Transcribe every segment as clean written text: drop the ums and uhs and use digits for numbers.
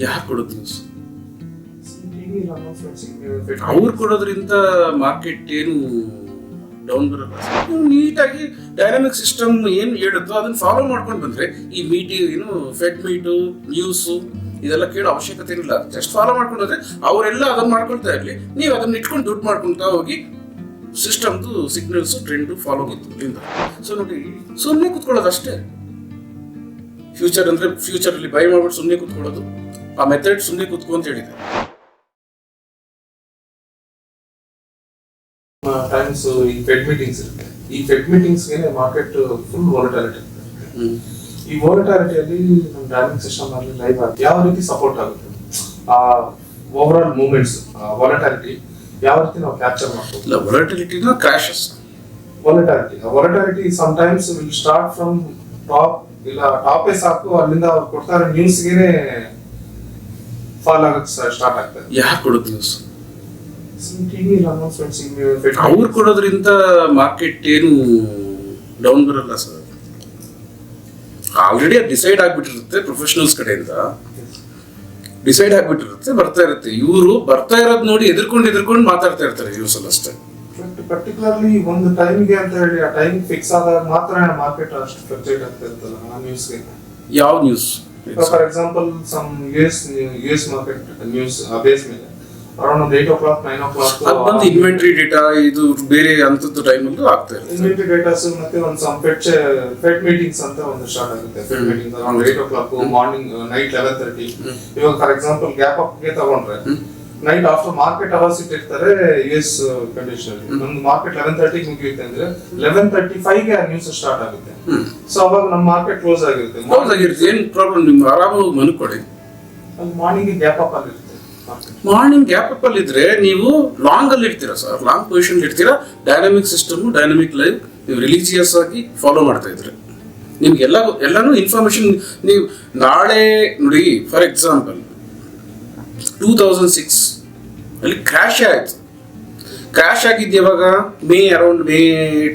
ಯಾರು ಕೊಡೋದು ನ್ಯೂಸ್? ಅವ್ರು ಕೊಡೋದ್ರಿಂದ ಮಾರ್ಕೆಟ್ ಏನು ಡೌನ್ ಬರಲ್ಲ. ನೀಟಾಗಿ ಡೈನಾಮಿಕ್ ಸಿಸ್ಟಮ್ ಏನು ಹೇಳುತ್ತೋ ಅದನ್ನ ಫಾಲೋ ಮಾಡ್ಕೊಂಡು ಬಂದ್ರೆ ಈ ಫೆಡ್ ಮೀಟು ನ್ಯೂಸು ಇದೆಲ್ಲ ಕೇಳೋ ಅವಶ್ಯಕತೆ ಇಲ್ಲ. ಜಸ್ಟ್ ಫಾಲೋ ಮಾಡ್ಕೊಂಡು ಹೋದ್ರೆ ಅವರೆಲ್ಲ ಅದನ್ನ ಮಾಡ್ಕೊಳ್ತಾ ಇರಲಿ, ನೀವು ಅದನ್ನ ಇಟ್ಕೊಂಡು ದುಡ್ಡು ಮಾಡ್ಕೊಳ್ತಾ ಹೋಗಿ ಸಿಸ್ಟಮ್ದು ಸಿಗ್ನಲ್ಸ್ ಟ್ರೆಂಡು ಫಾಲೋ ಆಗಿತ್ತು. ಸೊ ನೋಡಿ, ಸುಮ್ಮನೆ ಕೂತ್ಕೊಳ್ಳೋದು ಅಷ್ಟೇ. ಫ್ಯೂಚರ್ ಅಂದ್ರೆ ಫ್ಯೂಚರ್ ಅಲ್ಲಿ ಬೈ ಮಾಡ್ಬಿಟ್ಟು ಸುಮ್ಮನೆ ಕೂತ್ಕೊಳ್ಳೋದು, ಆ ಮೆಥಡ್ ಸುಮ್ಮನೆ ಕೂತ್ಕೊ ಅಂತ ಹೇಳಿದೆ. ಟೈಮ್ಸ್ ಈ ಫೆಡ್ ಮೀಟಿಂಗ್ಸ್ ಇರುತ್ತೆ. ಈ ಫೆಡ್ ಮೀಟಿಂಗ್ಸ್ ಗೆ ಮಾರ್ಕೆಟ್ ಫುಲ್ ವಾಲಟಾಲಿಟಿ ಇರುತ್ತೆ. ಈ ವಾಲಟಾಲಿಟಿಯಲ್ಲಿ ನಮ್ಮ ಡೈನಾಮಿಕ್ ಸಿಸ್ಟಮ್ ಅಲ್ಲಿ ಲೈವ್ ಆಗಿ ಯಾವ ರೀತಿ ಸಪೋರ್ಟ್ ಆಗುತ್ತೆ, ಆ ಓವರ್ ಆಲ್ ಮೂವ್ಮೆಂಟ್ಸ್ ವಾಲಟಾಲಿಟಿ ಯಾವ ರೀತಿ ನಾವು ಕ್ಯಾಪ್ಚರ್ ಮಾಡ್ತೀವಿ. ವಾಲಟಾಲಿಟಿನ crashes. Volatility sometimes will start from top, ಇಲ್ಲ ಟಾಪ್ ಸಾಕು ಅಲ್ಲಿಂದ ಅವ್ರು ಕೊಡ್ತಾರೆ ನ್ಯೂಸ್ಗೆ ಫಾಲ್ ಆಗಕ್ಕೆ ಸ್ಟಾರ್ಟ್ ಆಗ್ತದೆ. ಯಾರು ಕೊಡೋದು ನ್ಯೂಸ್? ಅವ್ರು ಕೊಡೋದ್ರಿಂದ ಮಾರ್ಕೆಟ್ ಏನು ಡೌನ್ ಬರಲ್ಲ ಸರ್. ಆಲ್ರೆಡಿ ಅದು ಡಿಸೈಡ್ ಆಗ್ಬಿಟ್ಟಿರುತ್ತೆ, ಪ್ರೊಫೆಷನಲ್ಸ್ ಕಡೆಯಿಂದ ಡಿಸೈಡ್ ಆಗ್ಬಿಟ್ಟಿರುತ್ತೆ, ಬರ್ತಾ ಇರುತ್ತೆ. ಇವರು ಬರ್ತಾ ಇರೋದು ನೋಡಿ ಎದುರ್ಕೊಂಡು ಮಾತಾಡ್ತಾ ಇರ್ತಾರೆ ನ್ಯೂಸ್ ಅಲ್ಲಿ ಅಷ್ಟೇ. ಪರ್ಟಿಕ್ಯುಲರ್ಲಿ ಒಂದು ಟೈಮ್ಗೆ ಅಂತ ಹೇಳಿ ಆ ಟೈಮ್ ಫಿಕ್ಸ್ ಆದಾಗ ಮಾತ್ರ ಮಾರ್ಕೆಟ್ ಅಷ್ಟು ಫ್ಲಕ್ಚುಯೇಟ್ ಆಗ್ತಾ ಇರ್ತಲ್ಲ ಆ ನ್ಯೂಸ್ಗೆ. ಯಾವ news? For example some US market news base ಮೇಲೆ ಅರೌಂಡ್ 8 o'clock 9 o'clock ಅದು ಬಂದು ಇನ್ವೆಂಟರಿ ಡೇಟಾ ಇದು ಬೇರೆ ಅಂತದ್ದು ಟೈಮಲ್ಲೂ ಆಗ್ತಾ ಇರುತ್ತೆ. ಇನ್ವೆಂಟರಿ ಡೇಟಾಸ್ ಮತ್ತೆ ಒಂದು ಸಮ್ ಫೆಡ್ ಮೀಟಿಂಗ್ಸ್ ಅಂತ ಒಂದು ಸ್ಟಾರ್ಟ್ ಆಗುತ್ತೆ. Fed meetings around 8 o'clock morning night 11:30. ಇವಾಗ ಫಾರ್ ಎಕ್ಸಾಂಪಲ್ ಗ್ಯಾಪ್ ಅಪ್ ಗೆ ತಗೊಂಡ್ರೆ ನೈಟ್ ಆಫ್ಟರ್ ಮಾರ್ಕೆಟ್ ಅವರ್ಸ್ ಇಟ್ಟಿರ್ತಾರೆ ಯುಎಸ್ ಕಂಡೀಷನ್. ಒಂದು ಮಾರ್ಕೆಟ್ 11:30 ಮುಗಿಯುತ್ತೆ ಅಂದ್ರೆ 11:35 ಗೆ ಆ ನ್ಯೂಸ್ ಸ್ಟಾರ್ಟ್ ಆಗುತ್ತೆ. ಸೊ ಅವಾಗ ನಮ್ಮ ಮಾರ್ಕೆಟ್ ಕ್ಲೋಸ್ ಆಗಿರುತ್ತೆ. ಏನ್ ಪ್ರಾಬ್ಲಮ್? ನಿಮ್ಗೆ ಆರಾಮಾಗಿ ಮನ್ಕೊಡಿ. ಮಾರ್ನಿಂಗ್ ಗ್ಯಾಪ್ ಅಪ್ ಅಲ್ಲಿ ಮಾರ್ನಿಂಗ್ ಗ್ಯಾಪ್ ಅಪ್ ಅಲ್ಲಿ ಇದ್ರೆ ನೀವು ಲಾಂಗ್ ಅಲ್ಲಿ ಇರ್ತೀರಾ ಸರ್, ಲಾಂಗ್ ಪೊಸಿಷನ್ ಇರ್ತೀರಾ. ಡೈನಾಮಿಕ್ ಸಿಸ್ಟಮ್, ಡೈನಾಮಿಕ್ ಲೈವ್ ನೀವು ರಿಲಿಜಿಯಸ್ ಆಗಿ ಫಾಲೋ ಮಾಡ್ತಾ ಇದ್ರೆ ನಿಮ್ಗೆ ಎಲ್ಲಾನು ಇನ್ಫಾರ್ಮೇಶನ್. ನೀವು ನಾಳೆ ನೋಡಿ, ಫಾರ್ ಎಕ್ಸಾಂಪಲ್ 2006 ಅಲ್ಲಿ ಕ್ರ್ಯಾಶ್ ಆಯ್ತು. ಕ್ರ್ಯಾಶ್ ಆಗಿದ್ದು ಯಾವಾಗ? ಅರೌಂಡ್ ಮೇ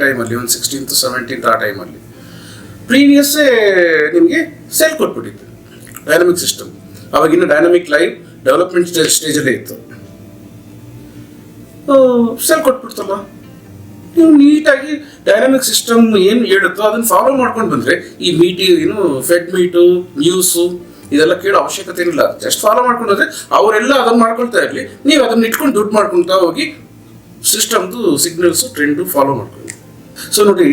ಟೈಮಲ್ಲಿ, ಒಂದು 16th 17th ಆ ಟೈಮಲ್ಲಿ ಪ್ರೀವಿಯಸ್ಸೇ ನಿಮಗೆ ಸೆಲ್ ಕೊಟ್ಬಿಟ್ಟಿತ್ತು ಡೈನಾಮಿಕ್ ಸಿಸ್ಟಮ್. ಅವಾಗಿನ ಡೈನಾಮಿಕ್ ಲೈವ್ ಡೆವಲಪ್ಮೆಂಟ್ ಸ್ಟೇಜಲ್ಲೇ ಇತ್ತು. ಸೆಲ್ ಕೊಟ್ಬಿಡ್ತಲ್ಲ. ನೀವು ನೀಟಾಗಿ ಡೈನಾಮಿಕ್ ಸಿಸ್ಟಮ್ ಏನು ಹೇಳುತ್ತೋ ಅದನ್ನ ಫಾಲೋ ಮಾಡ್ಕೊಂಡು ಬಂದ್ರೆ ಈ ಫೆಡ್ ಮೀಟು ನ್ಯೂಸು ಇದೆಲ್ಲ ಕೇಳೋ ಅವಶ್ಯಕತೆ ಇಲ್ಲ. ಜಸ್ಟ್ ಫಾಲೋ ಮಾಡ್ಕೊಂಡು ಹೋದ್ರೆ ಅವರೆಲ್ಲ ಅದನ್ನ ಮಾಡ್ಕೊಳ್ತಾ ಇರಲಿ, ನೀವು ಅದನ್ನ ಇಟ್ಕೊಂಡು ದುಡ್ಡು ಮಾಡ್ಕೊಳ್ತಾ ಹೋಗಿ ಸಿಸ್ಟಮ್ದು ಸಿಗ್ನಲ್ಸು ಟ್ರೆಂಡು ಫಾಲೋ ಮಾಡ್ಕೊಳ್ಳಿ. ಸೊ ನೋಡಿ,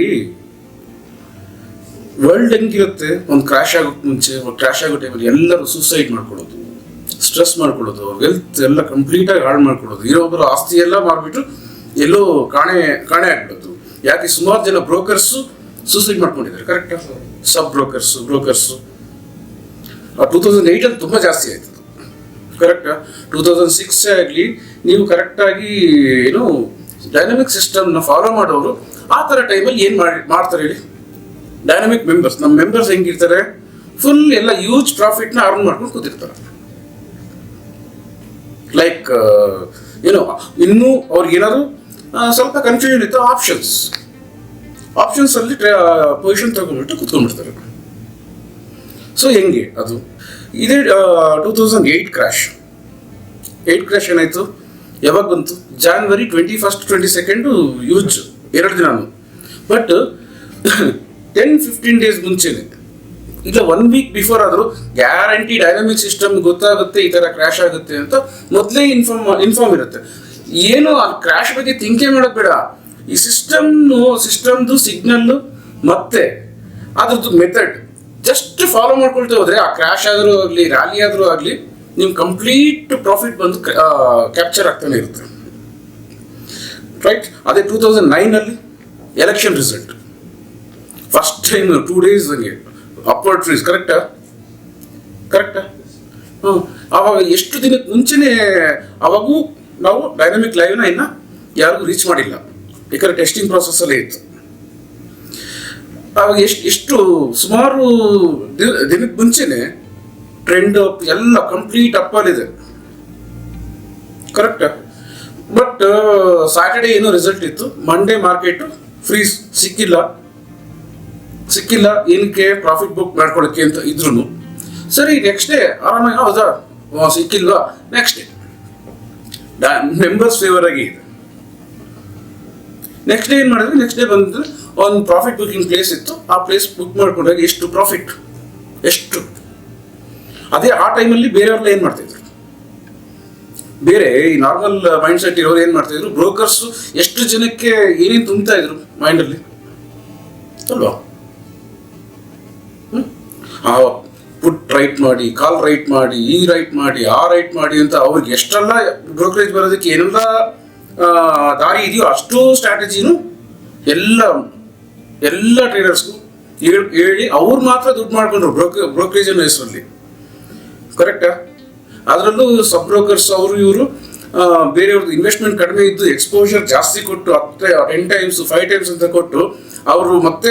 ವರ್ಲ್ಡ್ ಹೆಂಗಿರುತ್ತೆ, ಒಂದು ಕ್ರ್ಯಾಶ್ ಆಗೋಕ್ಕೆ ಮುಂಚೆ, ಕ್ರ್ಯಾಶ್ ಆಗೋ ಟೈಮಲ್ಲಿ ಎಲ್ಲರೂ ಸೂಸೈಡ್ ಮಾಡ್ಕೊಳ್ಳೋದು, ಸ್ಟ್ರೆಸ್ ಮಾಡ್ಕೊಳ್ಳೋದು, ವೆಲ್ತ್ ಎಲ್ಲ ಕಂಪ್ಲೀಟಾಗಿ ಹಾಳು ಮಾಡ್ಕೊಳ್ಳೋದು, ಇರೋಬ್ಬರು ಆಸ್ತಿ ಎಲ್ಲ ಮಾರ್ಬಿಟ್ಟು ಎಲ್ಲೋ ಕಾಣೆ ಆಗ್ಬಿಡೋದು. ಯಾಕೆ ಸುಮಾರು ಜನ ಬ್ರೋಕರ್ಸು ಸೂಸೈಡ್ ಮಾಡ್ಕೊಂಡಿದ್ದಾರೆ. ಕರೆಕ್ಟಾ? ಸಬ್ ಬ್ರೋಕರ್ಸು 2008 ಅಲ್ಲಿ ತುಂಬ ಜಾಸ್ತಿ ಆಯ್ತು. ಕರೆಕ್ಟಾ? 2006 ಆಗಲಿ ನೀವು ಕರೆಕ್ಟಾಗಿ ಡೈನಾಮಿಕ್ ಸಿಸ್ಟಮ್ನ ಫಾಲೋ ಮಾಡೋರು ಆ ಥರ ಟೈಮಲ್ಲಿ ಏನು ಮಾಡ್ತಾರೆ ಹೇಳಿ? ಡೈನಾಮಿಕ್ ಮೆಂಬರ್ಸ್, ನಮ್ಮ ಮೆಂಬರ್ಸ್ ಹೆಂಗಿರ್ತಾರೆ, ಫುಲ್ ಎಲ್ಲ ಹ್ಯೂಜ್ ಪ್ರಾಫಿಟ್ನ ಅರ್ನ್ ಮಾಡ್ಕೊಂಡು ಕೂತಿರ್ತಾರೆ. ಲೈಕ್ ಇನ್ನೂ ಅವ್ರಿಗೇನಾದ್ರು ಸ್ವಲ್ಪ ಕನ್ಫ್ಯೂಷನ್ ಇತ್ತು, ಆಪ್ಷನ್ಸ್ ಅಲ್ಲಿ ಪೊಸಿಷನ್ ತಗೊಂಡ್ಬಿಟ್ಟು ಕುತ್ಕೊಂಡ್ಬಿಡ್ತಾರೆ. ಸೊ ಹೆಂಗೆ ಅದು? ಇದೇ 2008 ಕ್ರ್ಯಾಶ್ ಏನಾಯ್ತು? ಯಾವಾಗ ಬಂತು? January 21st 22nd ಯೂಜ್ 2 ದಿನಾನು. ಬಟ್ 10-15 ಡೇಸ್ ಮುಂಚೆನೆ, ಇಲ್ಲ 1 week ಬಿಫೋರ್ ಆದರೂ ಗ್ಯಾರಂಟಿ ಡೈನಾಮಿಕ್ ಸಿಸ್ಟಮ್ ಗೊತ್ತಾಗುತ್ತೆ ಈ ಥರ ಕ್ರ್ಯಾಶ್ ಆಗುತ್ತೆ ಅಂತ ಮೊದಲೇ ಇನ್ಫಾರ್ಮ್ ಇರುತ್ತೆ. ಏನು ಆ ಕ್ರ್ಯಾಶ್ ಬಗ್ಗೆ ಥಿಂಕೇ ಮಾಡೋದು ಬೇಡ. ಈ ಸಿಸ್ಟಮ್ದು ಸಿಗ್ನಲ್ಲು ಮತ್ತೆ ಅದ್ರದ್ದು ಮೆಥಡ್ ಜಸ್ಟ್ ಫಾಲೋ ಮಾಡ್ಕೊಳ್ತಾ ಹೋದ್ರೆ ಆ ಕ್ರ್ಯಾಶ್ ಆದರೂ ಆಗಲಿ, ರ್ಯಾಲಿ ಆದರೂ ಆಗಲಿ, ನಿಮ್ ಕಂಪ್ಲೀಟ್ ಪ್ರಾಫಿಟ್ ಬಂದು ಕ್ಯಾಪ್ಚರ್ ಆಗ್ತಾನೆ ಇರುತ್ತೆ. ರೈಟ್? ಅದೇ 2009 ಅಲ್ಲಿ election result first time 2 days ಹಂಗೆ ಅಪ್ವರ್ಡ್ ಫ್ರೀಸ್. ಕರೆಕ್ಟಾ? ಆವಾಗ ಎಷ್ಟು ದಿನಕ್ಕೆ ಮುಂಚೆನೆ, ಅವಾಗೂ ನಾವು ಡೈನಾಮಿಕ್ ಲೈವ್ನ ಇನ್ನು ಯಾರಿಗೂ ರೀಚ್ ಮಾಡಿಲ್ಲ, ಯಾಕಂದ್ರೆ ಟೆಸ್ಟಿಂಗ್ ಪ್ರಾಸೆಸ್ಸಲ್ಲೇ ಇತ್ತು. ಆವಾಗ ಎಷ್ಟು ಸುಮಾರು ದಿನಕ್ಕೆ ಮುಂಚೆನೆ ಟ್ರೆಂಡ್ ಎಲ್ಲ ಕಂಪ್ಲೀಟ್ ಅಪ್ಪಲ್ಲಿದೆ. ಕರೆಕ್ಟಾ? ಬಟ್ ಸ್ಯಾಟರ್ಡೇ ಏನೋ ರಿಸಲ್ಟ್ ಇತ್ತು, ಮಂಡೇ ಮಾರ್ಕೆಟ್ ಫ್ರೀಸ್ ಸಿಕ್ಕಿಲ್ಲ. ಏನಕ್ಕೆ? ಪ್ರಾಫಿಟ್ ಬುಕ್ ಮಾಡ್ಕೊಳ್ಳೋಕ್ಕೆ ಅಂತ ಇದ್ರು ಸರಿ ನೆಕ್ಸ್ಟ್ ಡೇ ಆರಾಮಾಗಿ ಹೌದಾ ಸಿಕ್ಕಿಲ್ವಾ, ನೆಕ್ಸ್ಟ್ ಡೇ ಮೆಂಬರ್ಸ್ ಫೇವರ್ ಆಗಿ ಇದೆ. ನೆಕ್ಸ್ಟ್ ಡೇ ಏನು ಮಾಡಿದ್ವಿ, ನೆಕ್ಸ್ಟ್ ಡೇ ಬಂದು ಒಂದು ಪ್ರಾಫಿಟ್ ಬುಕಿಂಗ್ ಪ್ಲೇಸ್ ಇತ್ತು, ಆ ಪ್ಲೇಸ್ ಬುಕ್ ಮಾಡ್ಕೊಂಡಾಗ ಎಷ್ಟು ಪ್ರಾಫಿಟ್, ಎಷ್ಟು. ಅದೇ ಆ ಟೈಮಲ್ಲಿ ಬೇರೆಯವ್ರೆಲ್ಲ ಏನು ಮಾಡ್ತಿದ್ರು, ಬೇರೆ ಈ ನಾರ್ಮಲ್ ಮೈಂಡ್ ಸೆಟ್ ಇರೋರು ಏನು ಮಾಡ್ತಿದ್ರು, ಬ್ರೋಕರ್ಸ್ ಎಷ್ಟು ಜನಕ್ಕೆ ಏನೇನು ತುಂಬ್ತಾ ಇದ್ರು ಮೈಂಡಲ್ಲಿ ಅಲ್ವಾ. ಪುಟ್ ರೈಟ್ ಮಾಡಿ, ಕಾಲ್ ರೈಟ್ ಮಾಡಿ, ಈ ರೈಟ್ ಮಾಡಿ, ಆ ರೈಟ್ ಮಾಡಿ ಅಂತ ಅವ್ರಿಗೆ ಎಷ್ಟೆಲ್ಲ ಬ್ರೋಕರೇಜ್ ಬರೋದಕ್ಕೆ ಏನೆಲ್ಲ ದಾರಿ ಇದೆಯೋ ಅಷ್ಟು ಸ್ಟ್ರಾಟಜಿನೂ ಎಲ್ಲ ಟ್ರೇಡರ್ಸ್ಗೂ ಹೇಳಿ ಅವ್ರು ಮಾತ್ರ ದುಡ್ಡು ಮಾಡ್ಕೊಂಡ್ರು ಬ್ರೋಕರೇಜ್ ಅನ್ನೋ ಹೆಸರಲ್ಲಿ. ಕರೆಕ್ಟಾ? ಅದರಲ್ಲೂ ಸಬ್ ಬ್ರೋಕರ್ಸ್ ಅವರು ಇವರು ಬೇರೆಯವ್ರದ್ದು ಇನ್ವೆಸ್ಟ್ಮೆಂಟ್ ಕಡಿಮೆ ಇದ್ದು ಎಕ್ಸ್ಪೋಜರ್ ಜಾಸ್ತಿ ಕೊಟ್ಟು 10 times 5 times ಅಂತ ಕೊಟ್ಟು ಅವರು ಮತ್ತೆ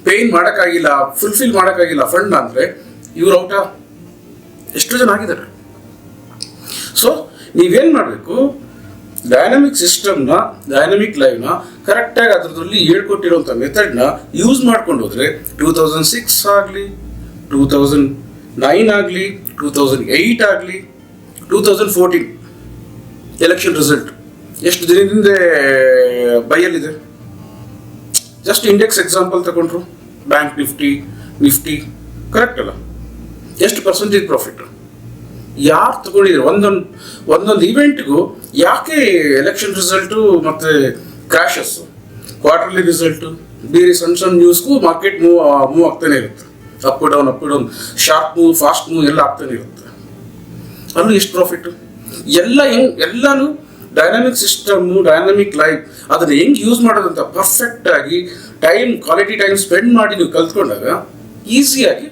ಪೇನ್ ಮಾಡೋಕ್ಕಾಗಿಲ್ಲ, ಫುಲ್ಫಿಲ್ ಮಾಡೋಕ್ಕಾಗಿಲ್ಲ ಫಂಡ್ ಅಂದರೆ ಇವ್ರು ಔಟ ಎಷ್ಟು ಜನ ಆಗಿದ್ದಾರೆ. ಸೊ ನೀವೇನು ಮಾಡಬೇಕು, ಡೈನಮಿಕ್ ಸಿಸ್ಟಮ್ನ, ಡೈನಮಿಕ್ ಲೈವ್ನ ಕರೆಕ್ಟಾಗಿ ಅದರಲ್ಲಿ ಹೇಳ್ಕೊಟ್ಟಿರೋಂಥ ಮೆಥಡ್ನ ಯೂಸ್ ಮಾಡ್ಕೊಂಡು ಹೋದರೆ 2006 ಆಗಲಿ, 2009 ಆಗಲಿ, 2008 ಆಗಲಿ, 2014 ಎಲೆಕ್ಷನ್ ರಿಸಲ್ಟ್ ಎಷ್ಟು ದಿನದಿಂದ ಬೈಯಲ್ಲಿದೆ. ಜಸ್ಟ್ ಇಂಡೆಕ್ಸ್ ಎಕ್ಸಾಂಪಲ್ ತಗೊಂಡ್ರು, ಬ್ಯಾಂಕ್ ನಿಫ್ಟಿ ಕರೆಕ್ಟ್ ಅಲ್ಲ, ಎಷ್ಟು ಪರ್ಸೆಂಟೇಜ್ ಪ್ರಾಫಿಟ್ ಯಾರು ತಗೊಂಡಿದ್ರು ಒಂದೊಂದು ಇವೆಂಟ್ಗೂ. ಯಾಕೆ ಎಲೆಕ್ಷನ್ ರಿಸಲ್ಟು ಮತ್ತು ಕ್ರ್ಯಾಶಸ್ಸು, ಕ್ವಾರ್ಟರ್ಲಿ ರಿಸಲ್ಟು, ಬೇರೆ ಸಣ್ಣ ನ್ಯೂಸ್ಗೂ ಮಾರ್ಕೆಟ್ ಮೂವ್ ಆಗ್ತಾನೆ ಇರುತ್ತೆ, up down sharp move, fast move ಎಲ್ಲ ಆಗ್ತಾನೆ ಇರುತ್ತೆ. ಅಲ್ಲೂ ಎಷ್ಟು ಪ್ರಾಫಿಟ್ಟು, ಎಲ್ಲನೂ ಡೈನಾಮಿಕ್ ಸಿಸ್ಟಮು, ಡೈನಾಮಿಕ್ ಲೈಫ್ ಅದನ್ನು ಹೆಂಗೆ ಯೂಸ್ ಮಾಡೋದಂತ ಪರ್ಫೆಕ್ಟಾಗಿ ಕ್ವಾಲಿಟಿ ಟೈಮ್ ಸ್ಪೆಂಡ್ ಮಾಡಿ ನೀವು ಕಲ್ತ್ಕೊಂಡಾಗ ಈಸಿಯಾಗಿ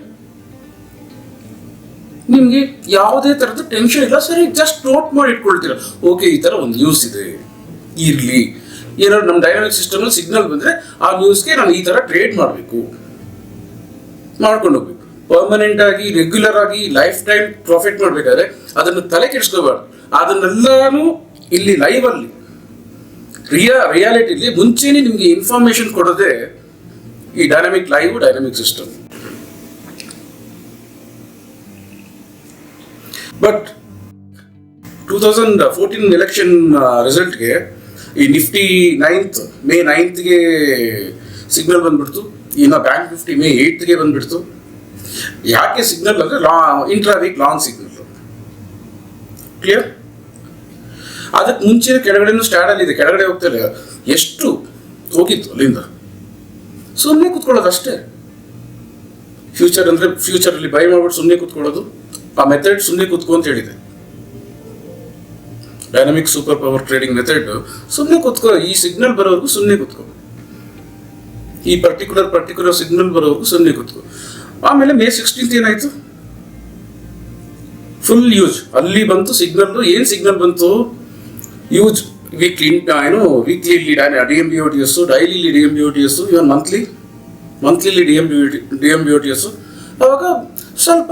ನಿಮಗೆ ಯಾವುದೇ ಥರದ ಟೆನ್ಷನ್ ಇಲ್ಲ. ಸರಿ, ಜಸ್ಟ್ ನೋಟ್ ಮಾಡಿ ಇಟ್ಕೊಳ್ತೀರ, ಓಕೆ ಈ ಥರ ಒಂದು ನ್ಯೂಸ್ ಇದೆ, ಇರಲಿ, ಏನಾದ್ರು ನಮ್ಮ ಡೈನಾಮಿಕ್ ಸಿಸ್ಟಮ್ನಲ್ಲಿ ಸಿಗ್ನಲ್ ಬಂದರೆ ಆ ನ್ಯೂಸ್ಗೆ ನಾನು ಈ ಥರ ಟ್ರೇಡ್ ಮಾಡಬೇಕು, ಮಾಡ್ಕೊಂಡು ಹೋಗ್ಬೇಕು. ಪರ್ಮನೆಂಟ್ ಆಗಿ ರೆಗ್ಯುಲರ್ ಆಗಿ ಲೈಫ್ ಟೈಮ್ ಪ್ರಾಫಿಟ್ ಮಾಡಬೇಕಾದ್ರೆ ಅದನ್ನು ತಲೆ ಕೆಡಿಸ್ಕೋಬಾರ್ದು. ಅದನ್ನೆಲ್ಲಾನು ಇಲ್ಲಿ ಲೈವಲ್ಲಿ ರಿಯಾಲಿಟಿಲಿ ಮುಂಚೆನೇ ನಿಮಗೆ ಇನ್ಫಾರ್ಮೇಶನ್ ಕೊಡೋದೇ ಈ dynamic live, dynamic system. But 2014 election ರಿಸಲ್ಟ್ಗೆ ಈ ನಿಫ್ಟಿ ಮೇ 9th ಸಿಗ್ನಲ್ ಬಂದ್ಬಿಡ್ತು, ಇನ್ನು ಬ್ಯಾಂಕ್ ನಿಫ್ಟಿ ಮೇ 8th ಬಂದ್ಬಿಡ್ತು. ಯಾಕೆ ಸಿಗ್ನಲ್ ಅಂದರೆ intra week long signal, clear. ಅದಕ್ಕೆ ಮುಂಚೆ ಕೆಳಗಡೆನೂ ಸ್ಟ್ಯಾಂಡಲ್ಲಿ ಇದೆ, ಕೆಳಗಡೆ ಹೋಗ್ತಾರೆ, ಎಷ್ಟು ಹೋಗಿತ್ತು ಅಲ್ಲಿಂದ. ಸುಮ್ಮನೆ ಕೂತ್ಕೊಳ್ಳೋದು ಅಷ್ಟೇ. ಫ್ಯೂಚರಲ್ಲಿ ಬೈ ಮಾಡ್ಬಿಟ್ಟು ಸುಮ್ಮನೆ ಕೂತ್ಕೊಳ್ಳೋದು, ಆ ಮೆಥಡ್ ಸುಮ್ಮನೆ ಕೂತ್ಕೊ ಅಂತ ಹೇಳಿದೆ. Dynamic super power trading method, ಸುಮ್ಮನೆ ಕೂತ್ಕೋ, ಈ ಸಿಗ್ನಲ್ ಬರೋವರೆಗೂ ಸುಮ್ಮನೆ ಕೂತ್ಕೋ, ಈ ಪರ್ಟಿಕ್ಯುಲರ್ ಸಿಗ್ನಲ್ ಬರೋವರೆಗೂ ಸುಮ್ಮನೆ ಕೂತ್ಕೋ. ಆಮೇಲೆ ಮೇ 16th ಏನಾಯ್ತು, ಫುಲ್ ಯೂಜ್ ಅಲ್ಲಿ ಬಂತು ಸಿಗ್ನಲ್. ಏನು ಸಿಗ್ನಲ್ ಬಂತು, ಯೂಜ್ ವೀಕ್ಲಿ DMBOTS, ಡೈಲಿಲಿ DMBOTS, ಇವನ್ ಮಂತ್ಲಿಲಿ DMBOTS. ಅವಾಗ ಸ್ವಲ್ಪ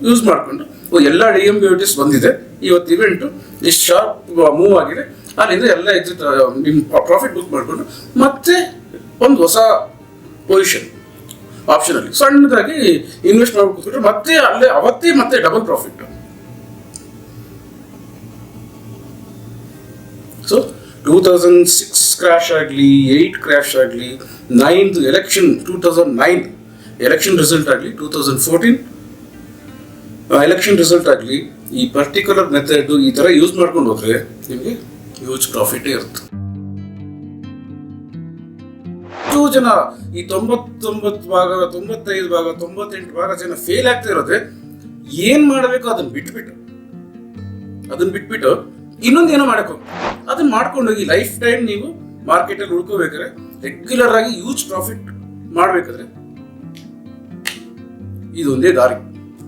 ಯೂಸ್ ಮಾಡಿಕೊಂಡು ಎಲ್ಲ DMBOTS ಬಂದಿದೆ, ಇವತ್ತು ಇವೆಂಟು ಇಷ್ಟು ಶಾರ್ಪ್ ಮೂವ್ ಆಗಿದೆ, ಅಲ್ಲಿಂದ ಎಲ್ಲ ಎಕ್ಸಿಟ್ ನಿಮ್ಮ ಪ್ರಾಫಿಟ್ ಬುಕ್ ಮಾಡಿಕೊಂಡು ಮತ್ತೆ ಒಂದು ಹೊಸ ಪೊಸಿಷನ್ ಆಪ್ಷನಲ್ಲಿ ಸಣ್ಣದಾಗಿ ಇನ್ವೆಸ್ಟ್ ಮಾಡ್ಬಿಟ್ರೆ ಮತ್ತೆ ಅವತ್ತೇ ಮತ್ತೆ ಡಬಲ್ ಪ್ರಾಫಿಟ್. ಸೊ 2006 ಕ್ರ್ಯಾಶ್ ಆಗಲಿ, 8 ಕ್ರ್ಯಾಶ್ ಆಗಲಿ, 9 ಎಲೆಕ್ಷನ್ 2009 ಎಲೆಕ್ಷನ್ ರಿಸಲ್ಟ್ ಆಗಲಿ, 2014 ಎಲೆಕ್ಷನ್ ರಿಸಲ್ಟ್ ಆಗಲಿ, ಈ ಪರ್ಟಿಕ್ಯುಲರ್ ಮೆಥಡ್ ಈ ಥರ ಯೂಸ್ ಮಾಡ್ಕೊಂಡು ಹೋದ್ರೆ ನಿಮಗೆ ಹ್ಯೂಜ್ ಪ್ರಾಫಿಟೇ ಇರುತ್ತೆ. ಎಷ್ಟು ಜನ ಈ 99 ಭಾಗ, 95 ಭಾಗ, 98 ಭಾಗ ಜನ ಫೇಲ್ ಆಗ್ತಾ ಇರೋದೆ ಏನ್ ಮಾಡಬೇಕು ಅದನ್ನ ಬಿಟ್ಬಿಟ್ಟು ಇನ್ನೊಂದು ಏನೋ ಮಾಡಬೇಕು. ಅದನ್ನ ಮಾಡ್ಕೊಂಡೋಗಿ ಲೈಫ್ ಟೈಮ್ ನೀವು ಮಾರ್ಕೆಟಲ್ಲಿ ಉಳ್ಕೋಬೇಕಾದ್ರೆ, ರೆಗ್ಯುಲರ್ ಆಗಿ ಹ್ಯೂಜ್ ಪ್ರಾಫಿಟ್ ಮಾಡಬೇಕಾದ್ರೆ ಇದೊಂದೇ ದಾರಿ.